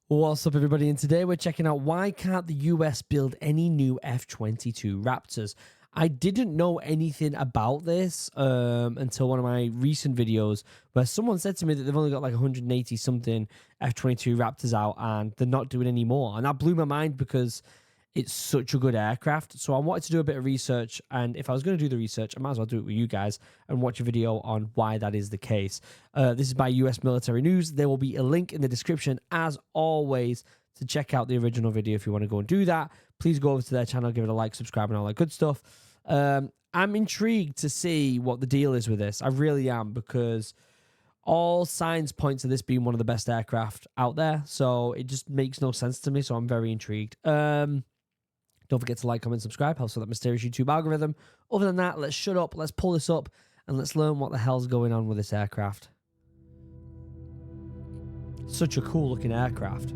What's up, everybody? And today we're checking out why can't the US build any new F-22 Raptors. I didn't know anything about this until one of my recent videos where someone said to me that they've only got like 180 something F-22 Raptors out and they're not doing any more. And that blew my mind because it's such a good aircraft. So I wanted to do a bit of research, and if I was going to do the research, I might as well do it with you guys and watch a video on why that is the case. This is by US Military News. There will be a link in the description, as always, to check out the original video if you want to go and do that. Please go over to their channel, give it a like, subscribe, and all that good stuff. I'm intrigued to see what the deal is with this. I really am, because all signs point to this being one of the best aircraft out there. So it just makes no sense to me. So I'm very intrigued. Don't forget to like, comment, subscribe. Helps with that mysterious YouTube algorithm. Other than that, let's shut up. Let's pull this up and let's learn what the hell's going on with this aircraft. Such a cool looking aircraft.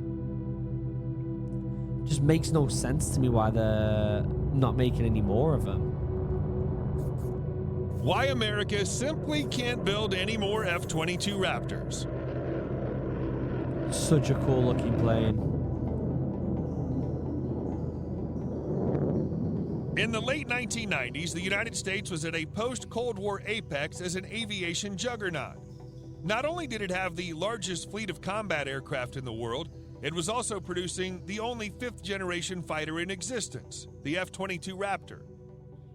Just makes no sense to me why they're not making any more of them. Why America simply can't build any more F-22 Raptors. Such a cool looking plane. In the late 1990s, the United States was at a post-Cold War apex as an aviation juggernaut. Not only did it have the largest fleet of combat aircraft in the world, it was also producing the only fifth-generation fighter in existence, the F-22 Raptor.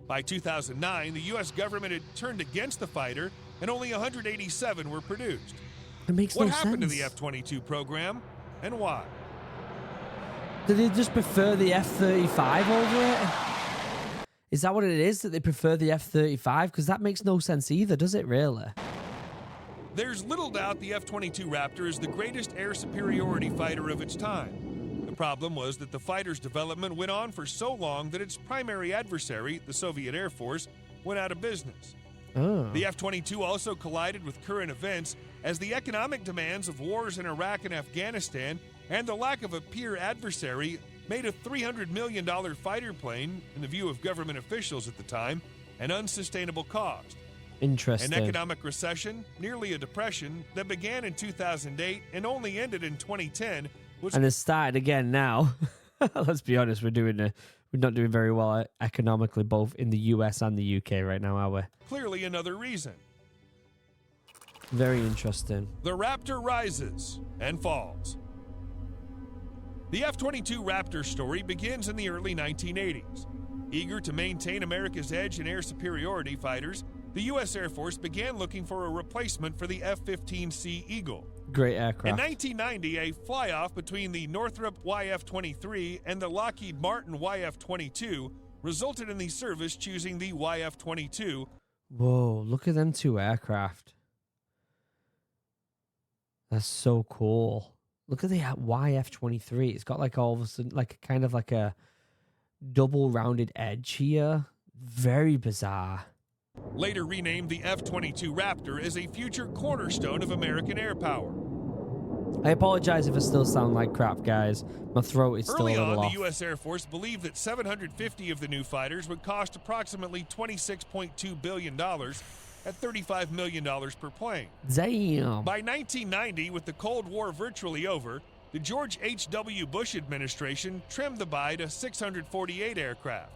By 2009, the U.S. government had turned against the fighter, and only 187 were produced. It makes no sense. What happened to the F-22 program, and why? Did they just prefer the F-35 over it? Is that what it is, that they prefer the F-35? Because that makes no sense either, does it really? There's little doubt the F-22 Raptor is the greatest air superiority fighter of its time. The problem was that the fighter's development went on for so long that its primary adversary, the Soviet Air Force, went out of business. Oh. The F-22 also collided with current events as the economic demands of wars in Iraq and Afghanistan and the lack of a peer adversary made a $300 million fighter plane, in the view of government officials at the time, an unsustainable cost. Interesting. An economic recession, nearly a depression, that began in 2008 and only ended in 2010 was... And it's started again now. Let's be honest, we're not doing very well economically, both in the US and the UK right now, are we? Clearly another reason. Very interesting. The Raptor rises and falls. The F-22 Raptor story begins in the early 1980s. Eager to maintain America's edge in air superiority fighters, the U.S. Air Force began looking for a replacement for the F-15C Eagle. Great aircraft. In 1990, a fly-off between the Northrop YF-23 and the Lockheed Martin YF-22 resulted in the service choosing the YF-22. Whoa, look at them two aircraft. That's so cool. Look at the YF-23. It's got like all of a sudden, like kind of like a double rounded edge here. Very bizarre. Later renamed the F-22 Raptor as a future cornerstone of American air power. I apologize if I still sound like crap, guys. My throat is still Early a little on, off. the U.S. Air Force believed that 750 of the new fighters would cost approximately $26.2 billion at $35 million per plane. Damn. By 1990, with the Cold War virtually over, the George H.W. Bush administration trimmed the buy to 648 aircraft.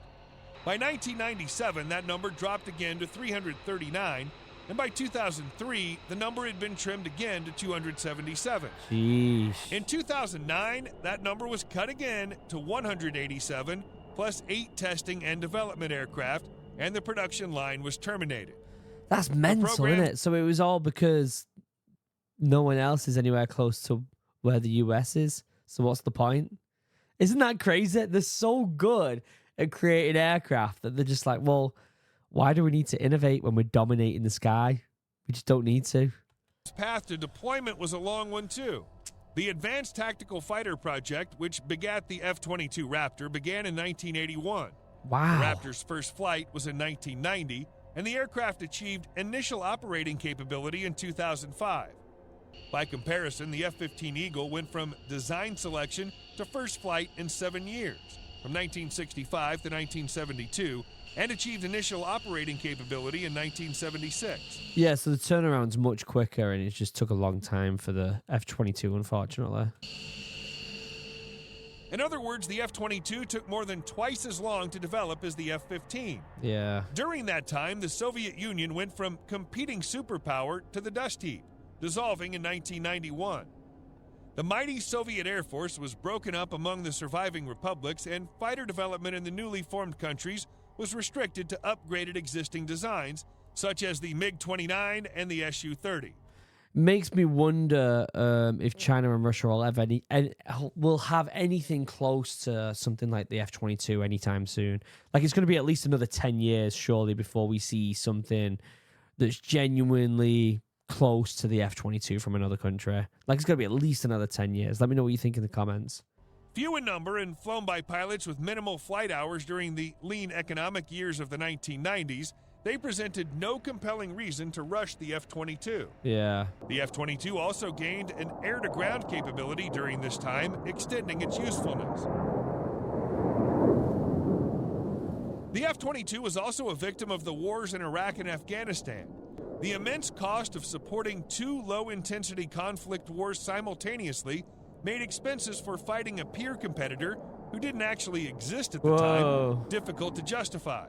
By 1997, that number dropped again to 339, and by 2003, the number had been trimmed again to 277. Sheesh. In 2009, that number was cut again to 187, plus 8 testing and development aircraft, and the production line was terminated. That's mental, isn't it? So it was all because no one else is anywhere close to where the US is. So what's the point? Isn't that crazy? They're so good at creating aircraft that they're just like, well, why do we need to innovate when we're dominating the sky? We just don't need to. Its path to deployment was a long one, too. The Advanced Tactical Fighter Project, which begat the F-22 Raptor, began in 1981. Wow. The Raptor's first flight was in 1990, and the aircraft achieved initial operating capability in 2005. By comparison, the F-15 Eagle went from design selection to first flight in 7 years, from 1965 to 1972, and achieved initial operating capability in 1976. Yeah, so the turnaround's much quicker, and it just took a long time for the F-22, unfortunately. In other words, the F-22 took more than twice as long to develop as the F-15. Yeah. During that time, the Soviet Union went from competing superpower to the dust heap, dissolving in 1991. The mighty Soviet Air Force was broken up among the surviving republics, and fighter development in the newly formed countries was restricted to upgraded existing designs, such as the MiG-29 and the Su-30. Makes me wonder if China and Russia will have anything close to something like the F-22 anytime soon. Like, it's going to be at least another 10 years, surely, before we see something that's genuinely close to the F-22 from another country. Like, it's going to be at least another 10 years. Let me know what you think in the comments. Few in number and flown by pilots with minimal flight hours during the lean economic years of the 1990s, they presented no compelling reason to rush the F-22. Yeah. The F-22 also gained an air-to-ground capability during this time, extending its usefulness. The F-22 was also a victim of the wars in Iraq and Afghanistan. The immense cost of supporting two low-intensity conflict wars simultaneously made expenses for fighting a peer competitor who didn't actually exist at the time difficult to justify.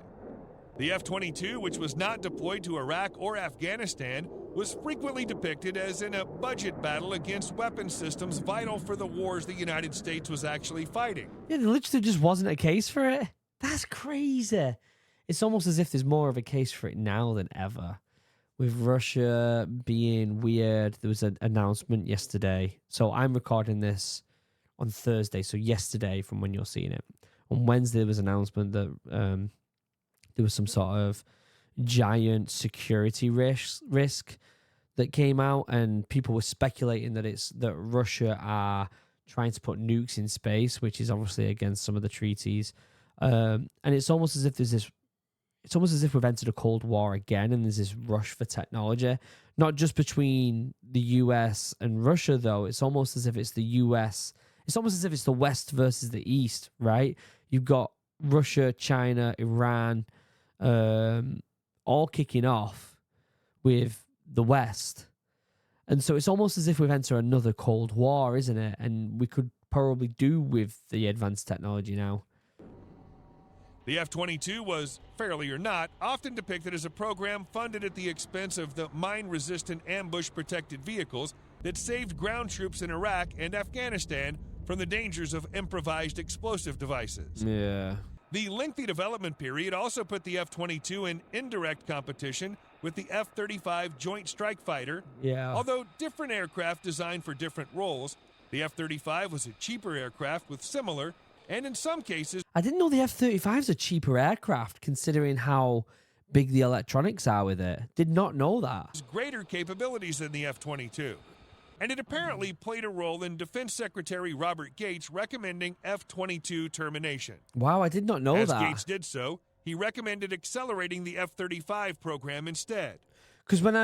The F-22, which was not deployed to Iraq or Afghanistan, was frequently depicted as in a budget battle against weapon systems vital for the wars the United States was actually fighting. Yeah, there literally just wasn't a case for it. That's crazy. It's almost as if there's more of a case for it now than ever. With Russia being weird, there was an announcement yesterday. So I'm recording this on Thursday, so yesterday from when you're seeing it. On Wednesday, there was an announcement that there was some sort of giant security risk that came out, and people were speculating that Russia are trying to put nukes in space, which is obviously against some of the treaties. And it's almost as if it's almost as if we've entered a Cold War again, and there's this rush for technology, not just between the US and Russia, though. It's almost as if it's the US. It's almost as if it's the West versus the East, right? You've got Russia, China, Iran, all kicking off with the West. And so it's almost as if we've entered another Cold War, isn't it? And we could probably do with the advanced technology now. The F-22 was, fairly or not, often depicted as a program funded at the expense of the mine-resistant ambush-protected vehicles that saved ground troops in Iraq and Afghanistan from the dangers of improvised explosive devices. Yeah. The lengthy development period also put the F-22 in indirect competition with the F-35 Joint Strike Fighter. Yeah. Although different aircraft designed for different roles, the F-35 was a cheaper aircraft with similar, and in some cases... I didn't know the F-35 is a cheaper aircraft, considering how big the electronics are with it. Did not know that. ...greater capabilities than the F-22. And it apparently played a role in Defense Secretary Robert Gates recommending F-22 termination. Wow, I did not know that. As Gates did so, he recommended accelerating the F-35 program instead. Because when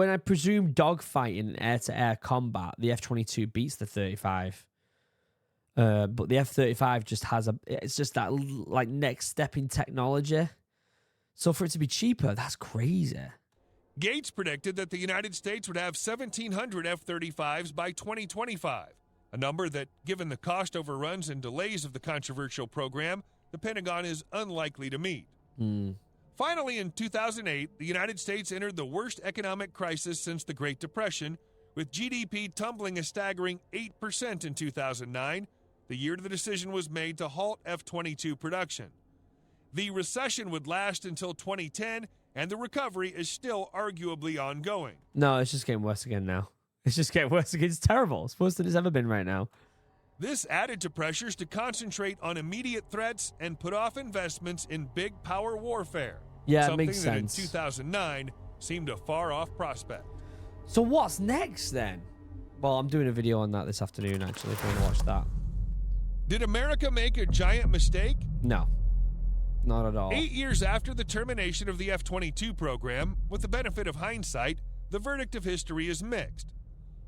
I presume dogfighting and air-to-air combat, the F-22 beats the 35. But the F-35 just has it's just that like next step in technology. So for it to be cheaper, that's crazy. Gates predicted that the United States would have 1,700 F-35s by 2025, a number that, given the cost overruns and delays of the controversial program, the Pentagon is unlikely to meet. Finally, in 2008, the United States entered the worst economic crisis since the Great Depression, with GDP tumbling a staggering 8% in 2009, the year the decision was made to halt F-22 production. The recession would last until 2010, and the recovery is still arguably ongoing. No, it's just getting worse again now. It's just getting worse again. It's terrible. It's worse than it's ever been right now. This added to pressures to concentrate on immediate threats and put off investments in big power warfare. Yeah, something it makes that sense. in 2009 seemed a far-off prospect. So what's next then? Well, I'm doing a video on that this afternoon, actually, if you want to watch that. Did America make a giant mistake? No. Not at all. 8 years after the termination of the F-22 program, with the benefit of hindsight, the verdict of history is mixed.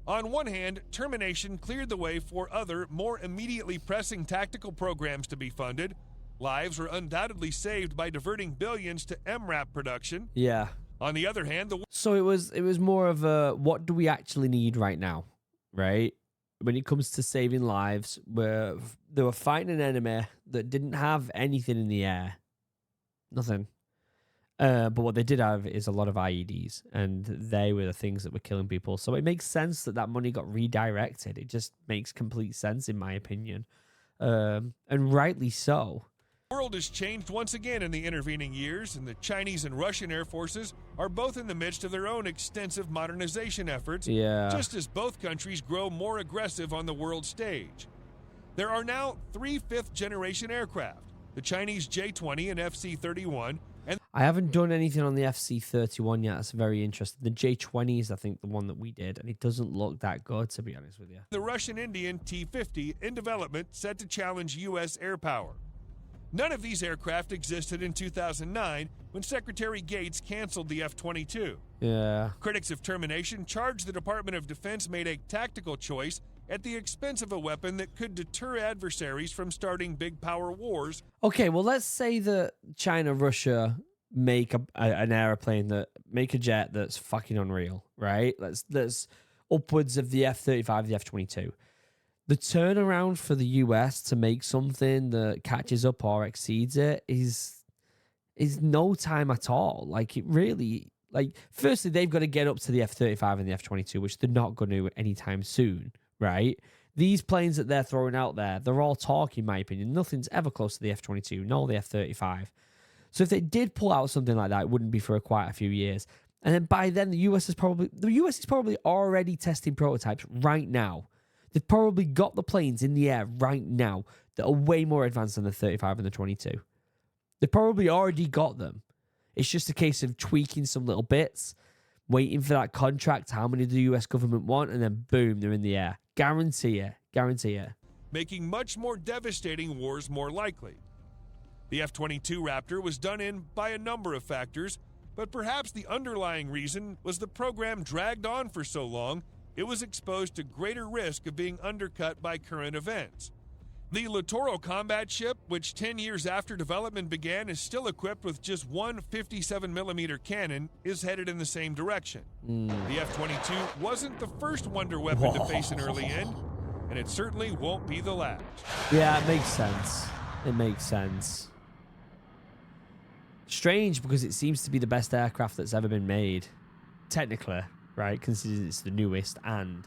On one hand, termination cleared the way for other, more immediately pressing tactical programs to be funded. Lives were undoubtedly saved by diverting billions to MRAP production. Yeah. On the other hand, So it was more of a, what do we actually need right now, right? When it comes to saving lives, where they were fighting an enemy that didn't have anything in the air. Nothing. But what they did have is a lot of IEDs, and they were the things that were killing people. So it makes sense that that money got redirected. It just makes complete sense, in my opinion. And rightly so. The world has changed once again in the intervening years, and the Chinese and Russian air forces are both in the midst of their own extensive modernization efforts, just as both countries grow more aggressive on the world stage. There are now 3 fifth-generation aircraft, the Chinese J-20 and FC-31, and I haven't done anything on the FC-31 yet. That's very interesting. The J-20 is, I think, the one that we did, and it doesn't look that good, to be honest with you. the Russian-Indian T-50 in development set to challenge U.S. air power. None of these aircraft existed in 2009 when Secretary Gates canceled the F-22. Yeah. Critics of termination charged the Department of Defense made a tactical choice at the expense of a weapon that could deter adversaries from starting big power wars. Okay, well, let's say that China, Russia make an airplane make a jet that's fucking unreal, right? That's upwards of the F-35, the F-22. The turnaround for the US to make something that catches up or exceeds it is no time at all. Like, it really, like, firstly, they've got to get up to the F-35 and the F-22, which they're not going to anytime soon, right? These planes that they're throwing out there, they're all talk, in my opinion. Nothing's ever close to the F-22, nor the F-35. So if they did pull out something like that, it wouldn't be for quite a few years. And then by then, the US is probably already testing prototypes right now. They've probably got the planes in the air right now that are way more advanced than the 35 and the 22. They've probably already got them. It's just a case of tweaking some little bits, waiting for that contract, how many the US government want, and then boom, they're in the air. Guarantee it. Making much more devastating wars more likely. The F-22 Raptor was done in by a number of factors, but perhaps the underlying reason was the program dragged on for so long, it was exposed to greater risk of being undercut by current events. The Littoral combat ship, which 10 years after development began is still equipped with just one 57mm cannon, is headed in the same direction. The F-22 wasn't the first wonder weapon to face an early end, and it certainly won't be the last. Yeah, it makes sense. Strange, because it seems to be the best aircraft that's ever been made. Technically, right? Considering it's the newest and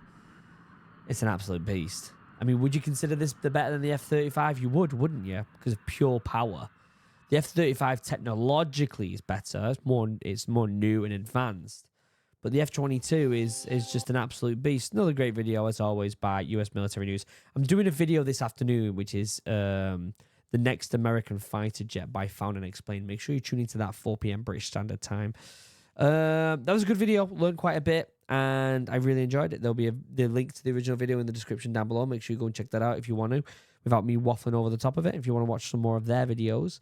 it's an absolute beast. I mean, would you consider this the better than the F-35? You would, wouldn't you? Because of pure power. The F-35 technologically is better. It's more new and advanced. But the F-22 is just an absolute beast. Another great video, as always, by US Military News. I'm doing a video this afternoon, which is the next American fighter jet by Found and Explained. Make sure you tune into that 4 p.m. British Standard Time. That was a good video. Learned quite a bit, and I really enjoyed it. There'll be the link to the original video in the description down below. Make sure you go and check that out if you want to, without me waffling over the top of it, if you want to watch some more of their videos.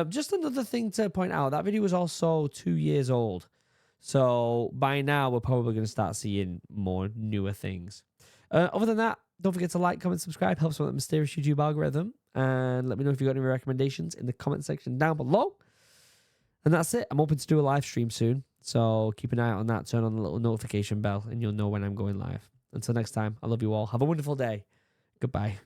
Just another thing to point out, that video was also 2 years old. So by now, we're probably going to start seeing more newer things. Other than that, don't forget to like, comment, subscribe. Helps with the mysterious YouTube algorithm. And let me know if you got any recommendations in the comment section down below. And that's it. I'm hoping to do a live stream soon. So keep an eye out on that. Turn on the little notification bell and you'll know when I'm going live. Until next time, I love you all. Have a wonderful day. Goodbye.